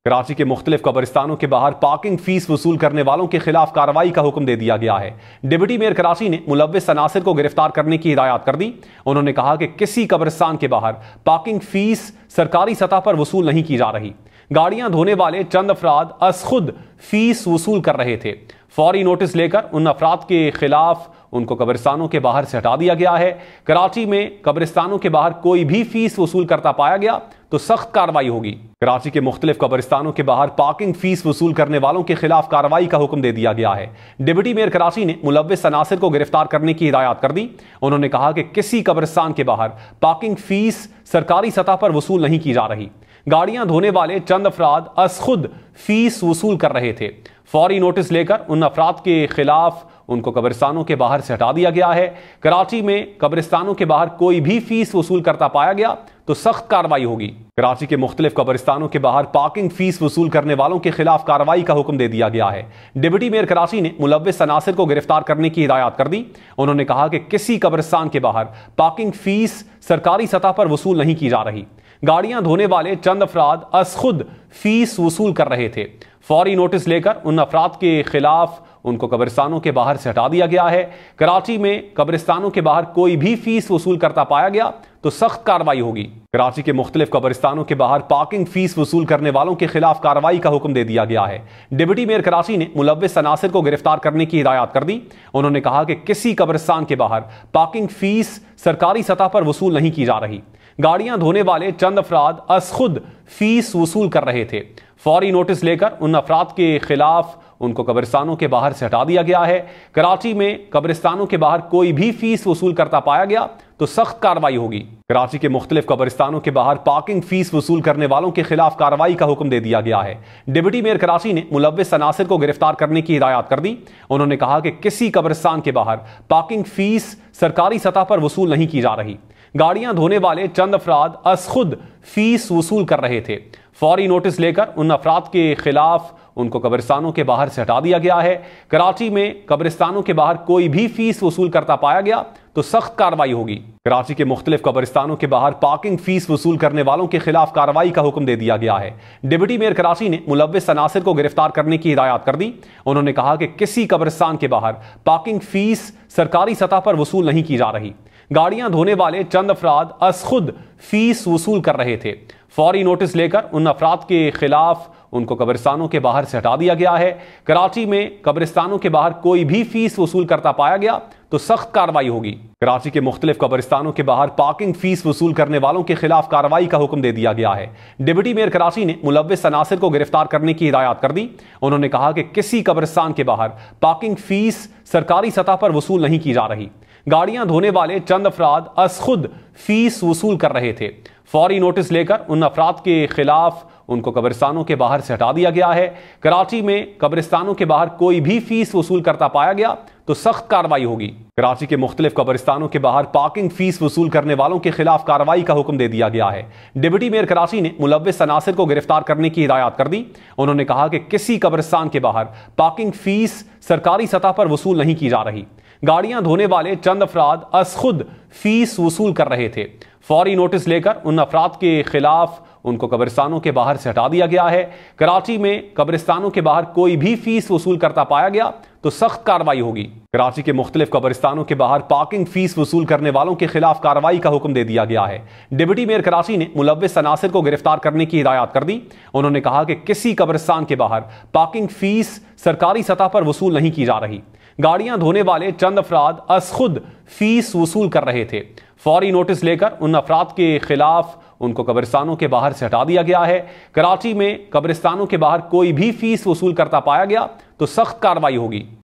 कराची के मुख्तलिफ कब्रिस्तानों के बाहर पार्किंग फीस वसूल करने वालों के खिलाफ कार्रवाई का हुक्म दे दिया गया है। डिप्टी मेयर कराची ने मुलव्विस अनासिर को गिरफ्तार करने की हिदायत कर दी। उन्होंने कहा कि किसी कब्रिस्तान के बाहर पार्किंग फीस सरकारी सतह पर वसूल नहीं की जा रही। गाड़ियां धोने वाले चंद अफराद अस खुद फीस वसूल कर रहे थे। फौरी नोटिस लेकर उन अफराद के खिलाफ उनको कब्रिस्तानों के बाहर से हटा दिया गया है। कराची में कब्रिस्तानों के बाहर कोई भी फीस वसूल करता पाया गया तो सख्त कार्रवाई होगी। कराची के मुख्तलिफ कब्रिस्तानों के बाहर पार्किंग फीस वसूल करने वालों के खिलाफ कार्रवाई का हुक्म दे दिया गया है। डिप्टी मेयर कराची ने मुलव्विस अनासिर को गिरफ्तार करने की हिदायत कर दी। उन्होंने कहा कि किसी कब्रिस्तान के बाहर पार्किंग फीस सरकारी सतह पर वसूल नहीं की जा रही। गाड़ियां धोने वाले चंद अफराद अस खुद फीस वसूल कर रहे थे। फौरी नोटिस लेकर उन अफराद के खिलाफ उनको कब्रिस्तानों के बाहर से हटा दिया गया है। कराची में कब्रिस्तानों के बाहर कोई भी फीस वसूल करता पाया गया तो सख्त कार्रवाई होगी। कराची के मुख्तलिफ कब्रिस्तानों के बाहर पार्किंग फीस वसूल करने वालों के खिलाफ कार्रवाई का हुक्म दे दिया गया है। डिप्टी मेयर कराची ने मुलव्विस अनासिर को गिरफ्तार करने की हिदायत कर दी। उन्होंने कहा कि किसी कब्रिस्तान के बाहर पार्किंग फीस सरकारी सतह पर वसूल नहीं की जा रही। गाड़ियां धोने वाले चंद अफराद अस खुद फीस वसूल कर रहे थे। फौरी नोटिस लेकर उन अफराद के खिलाफ उनको कब्रिस्तानों के बाहर से हटा दिया गया है। कराची में कब्रिस्तानों के बाहर कोई भी फीस वसूल करता पाया गया तो सख्त कार्रवाई होगी। कराची के मुख्तलिफ कब्रिस्तानों के बाहर पार्किंग फीस वसूल करने वालों के खिलाफ कार्रवाई का हुक्म दे दिया गया है। डिप्टी मेयर कराची ने मुलव्विस अनासिर को गिरफ्तार करने की हिदायत कर दी। उन्होंने कहा कि किसी कब्रिस्तान के बाहर पार्किंग फीस सरकारी सतह पर वसूल नहीं की जा रही। गाड़ियां धोने वाले चंद अफराद अस खुद फीस वसूल कर रहे थे। फौरी नोटिस लेकर उन अफराद के खिलाफ उनको कब्रिस्तानों के बाहर से हटा दिया गया है। कराची में कब्रिस्तानों के बाहर कोई भी फीस वसूल करता पाया गया तो सख्त कार्रवाई होगी। कराची के मुख्तलिफ कब्रिस्तानों के बाहर पार्किंग फीस वसूल करने वालों के खिलाफ कार्रवाई का हुक्म दे दिया गया है। डिप्टी मेयर कराची ने मुलव्विस अनासिर को गिरफ्तार करने की हिदायत कर दी। उन्होंने कहा कि किसी कब्रिस्तान के बाहर पार्किंग फीस सरकारी सतह पर वसूल नहीं की जा रही। गाड़ियां धोने वाले चंद अफराद अस खुद फीस वसूल कर रहे थे। फौरी नोटिस लेकर उन अफराद के खिलाफ उनको कब्रिस्तानों के बाहर से हटा दिया गया है। कराची में कब्रिस्तानों के बाहर कोई भी फीस वसूल करता पाया गया तो सख्त कार्रवाई होगी। कराची के मुख्तलिफ कब्रिस्तानों के बाहर पार्किंग फीस वसूल करने वालों के खिलाफ कार्रवाई का हुक्म दे दिया गया है। डिप्टी मेयर कराची ने मुलव्विस अनासिर को गिरफ्तार करने की हिदायत कर दी। उन्होंने कहा कि किसी कब्रिस्तान के बाहर पार्किंग फीस सरकारी सतह पर वसूल नहीं की जा रही। गाड़ियां धोने वाले चंद अफराद अस खुद फीस वसूल कर रहे थे। फौरी नोटिस लेकर उन अफराद के खिलाफ उनको कब्रिस्तानों के बाहर से हटा दिया गया है। कराची में कब्रिस्तानों के बाहर कोई भी फीस वसूल करता पाया गया तो सख्त कार्रवाई होगी। कराची के मुख्तलिफ कब्रिस्तानों के बाहर पार्किंग फीस वसूल करने वालों के खिलाफ कार्रवाई का हुक्म दे दिया गया है। डिप्टी मेयर कराची ने मुलव्विस अनासिर को गिरफ्तार करने की हिदायत कर दी। उन्होंने कहा कि किसी कब्रिस्तान के बाहर पार्किंग फीस सरकारी सतह पर वसूल नहीं की जा रही। गाड़ियां धोने वाले चंद अफराद अस खुद फीस वसूल कर रहे थे। फौरी नोटिस लेकर उन अफराद के खिलाफ उनको कब्रिस्तानों के बाहर से हटा दिया गया है। कराची में कब्रिस्तानों के बाहर कोई भी फीस वसूल करता पाया गया तो सख्त कार्रवाई होगी। कराची के मुख्तलिफ कब्रिस्तानों के बाहर पार्किंग फीस वसूल करने वालों के खिलाफ कार्रवाई का हुक्म दे दिया गया है। डिप्टी मेयर कराची ने मुलव्विस अनासिर को गिरफ्तार करने की हिदायत कर दी। उन्होंने कहा कि किसी कब्रिस्तान के बाहर पार्किंग फीस सरकारी सतह पर वसूल नहीं की जा रही। गाड़ियां धोने वाले चंद अफराद अस खुद फीस वसूल कर रहे थे। फौरी नोटिस लेकर उन अफराद के खिलाफ उनको कब्रिस्तानों के बाहर से हटा दिया गया है। कराची में कब्रिस्तानों के बाहर कोई भी फीस वसूल करता पाया गया तो सख्त कार्रवाई होगी। कराची के मुख्तलिफ कब्रिस्तानों के बाहर पार्किंग फीस वसूल करने वालों के खिलाफ कार्रवाई का हुक्म दे दिया गया है। डिप्टी मेयर कराची ने मुलव्विस अनासिर को गिरफ्तार करने की हिदायत कर दी। उन्होंने कहा कि किसी कब्रिस्तान के बाहर पार्किंग फीस सरकारी सतह पर वसूल नहीं की जा रही। गाड़ियां धोने वाले चंद अफराद अस खुद फीस वसूल कर रहे थे। फौरी नोटिस लेकर उन अफराद के खिलाफ उनको कब्रिस्तानों के बाहर से हटा दिया गया है। कराची में कब्रिस्तानों के बाहर कोई भी फीस वसूल करता पाया गया तो सख्त कार्रवाई होगी।